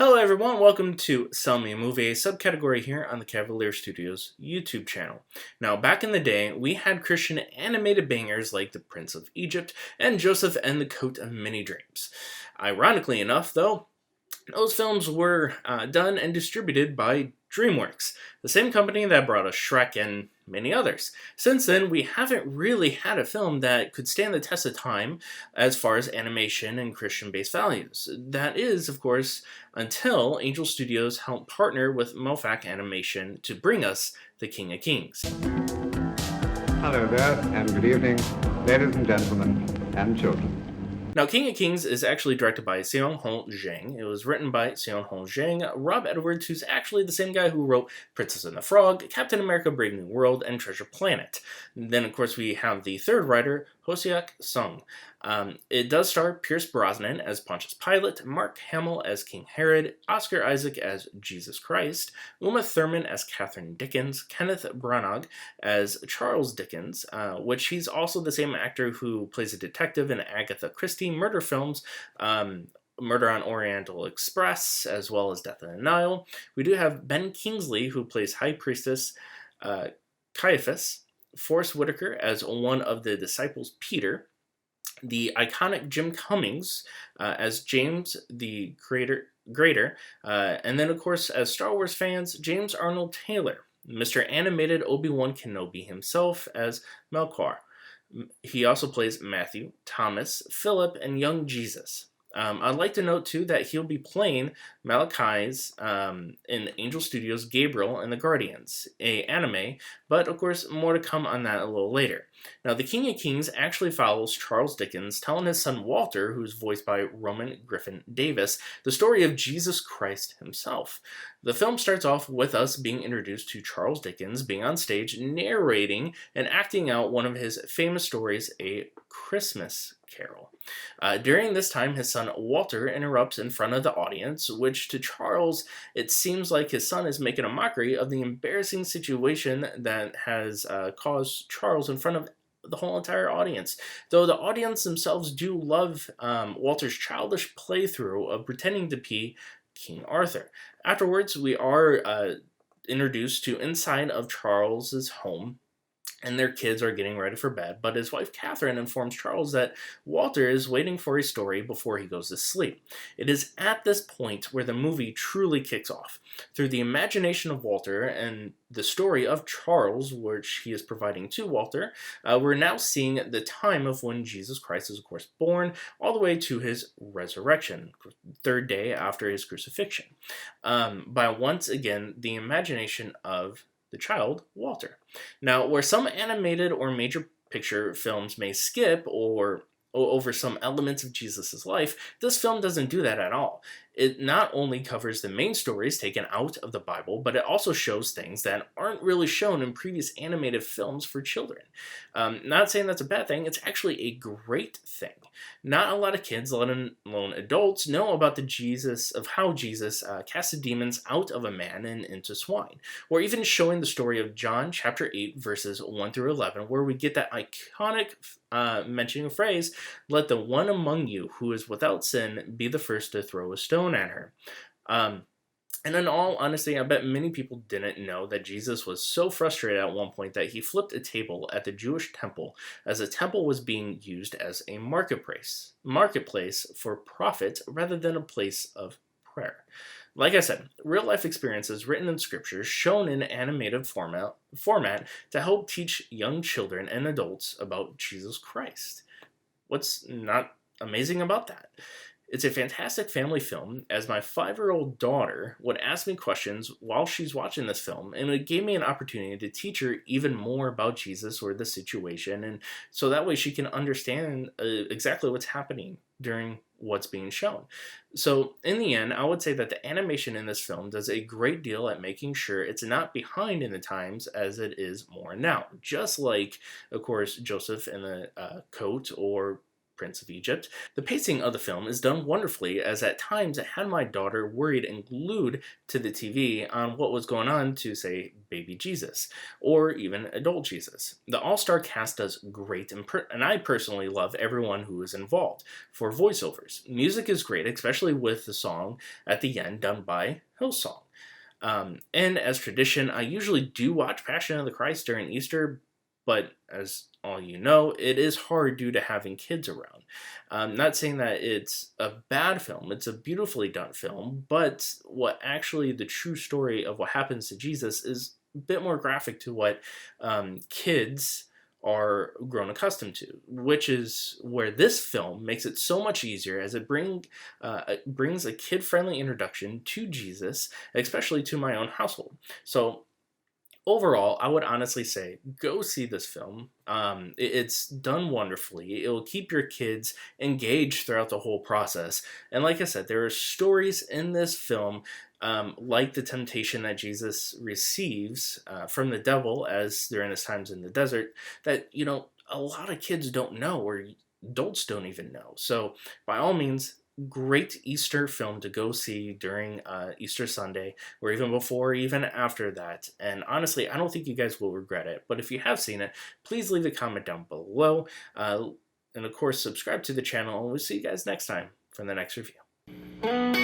Hello everyone, welcome to Sell Me a Movie, a subcategory here on the Cavalier Studios YouTube channel. Now, back in the day, we had Christian animated bangers like The Prince of Egypt and Joseph and the Coat of Many Dreams. Ironically enough, though, those films were done and distributed by DreamWorks, the same company that brought us Shrek and many others. Since then, we haven't really had a film that could stand the test of time as far as animation and Christian-based values. That is, of course, until Angel Studios helped partner with Moffat Animation to bring us The King of Kings. Hello there, and good evening, ladies and gentlemen, and children. Now, King of Kings is actually directed by Seong-ho Jang. It was written by Seong-ho Jang, Rob Edwards, who's actually the same guy who wrote Princess and the Frog, Captain America Brave New World, and Treasure Planet. And then, of course, we have the third writer, Hoseok Sung. It does star Pierce Brosnan as Pontius Pilate, Mark Hamill as King Herod, Oscar Isaac as Jesus Christ, Uma Thurman as Catherine Dickens, Kenneth Branagh as Charles Dickens, which he's also the same actor who plays a detective in Agatha Christie murder films, Murder on Oriental Express, as well as Death in the Nile. We do have Ben Kingsley, who plays High Priestess Caiaphas, Forrest Whitaker as one of the disciples, Peter, the iconic Jim Cummings as James the Greater, and then, of course, as Star Wars fans, James Arnold Taylor, Mr. Animated Obi-Wan Kenobi himself as Melchior. He also plays Matthew, Thomas, Philip, and young Jesus. I'd like to note, too, that he'll be playing Malachi's in Angel Studios' Gabriel and the Guardians, a anime, but, of course, more to come on that a little later. Now, The King of Kings actually follows Charles Dickens telling his son Walter, who's voiced by Roman Griffin Davis, the story of Jesus Christ himself. The film starts off with us being introduced to Charles Dickens being on stage narrating and acting out one of his famous stories, A Christmas Carol. During this time, his son Walter interrupts in front of the audience, which to Charles, it seems like his son is making a mockery of the embarrassing situation that has caused Charles in front of the whole entire audience. Though the audience themselves do love Walter's childish playthrough of pretending to be King Arthur. Afterwards, we are introduced to inside of Charles's home, and their kids are getting ready for bed, but his wife Catherine informs Charles that Walter is waiting for a story before he goes to sleep. It is at this point where the movie truly kicks off. Through the imagination of Walter and the story of Charles, which he is providing to Walter, we're now seeing the time of when Jesus Christ is, of course, born, all the way to his resurrection, third day after his crucifixion, by once again the imagination of the child, Walter. Now, where some animated or major picture films may skip or over some elements of Jesus' life, this film doesn't do that at all. It not only covers the main stories taken out of the Bible, but it also shows things that aren't really shown in previous animated films for children. Not saying that's a bad thing, it's actually a great thing. Not a lot of kids, let alone adults, know about how Jesus casted demons out of a man and into swine. Or even showing the story of John chapter 8, verses 1 through 11, where we get that iconic mentioning phrase, "Let the one among you who is without sin be the first to throw a stone at her." And in all honesty, I bet many people didn't know that Jesus was so frustrated at one point that he flipped a table at the Jewish temple, as the temple was being used as a marketplace for profit rather than a place of prayer. Like I said, real-life experiences written in scripture shown in animated format to help teach young children and adults about Jesus Christ. What's not amazing about that? It's a fantastic family film, as my 5-year-old daughter would ask me questions while she's watching this film, and it gave me an opportunity to teach her even more about Jesus or the situation, and so that way she can understand exactly what's happening during what's being shown. So in the end, I would say that the animation in this film does a great deal at making sure it's not behind in the times as it is more now. Just like, of course, Joseph in the Coat or Prince of Egypt. The pacing of the film is done wonderfully, as at times it had my daughter worried and glued to the TV on what was going on to, say, baby Jesus, or even adult Jesus. The all-star cast does great, and I personally love everyone who is involved. For voiceovers, music is great, especially with the song at the end done by Hillsong. And as tradition, I usually do watch Passion of the Christ during Easter, but as all you know, it is hard due to having kids around. I'm not saying that it's a bad film, it's a beautifully done film, but what actually the true story of what happens to Jesus is a bit more graphic to what kids are grown accustomed to, which is where this film makes it so much easier, as it brings a kid-friendly introduction to Jesus, especially to my own household. So overall, I would honestly say go see this film. It's done wonderfully. It will keep your kids engaged throughout the whole process. And like I said, there are stories in this film, like the temptation that Jesus receives from the devil as during his times in the desert, that, a lot of kids don't know, or adults don't even know. So by all means, great Easter film to go see during Easter Sunday, or even before, or even after that. And honestly, I don't think you guys will regret it. But if you have seen it, please leave a comment down below. And of course, subscribe to the channel, and we'll see you guys next time for the next review.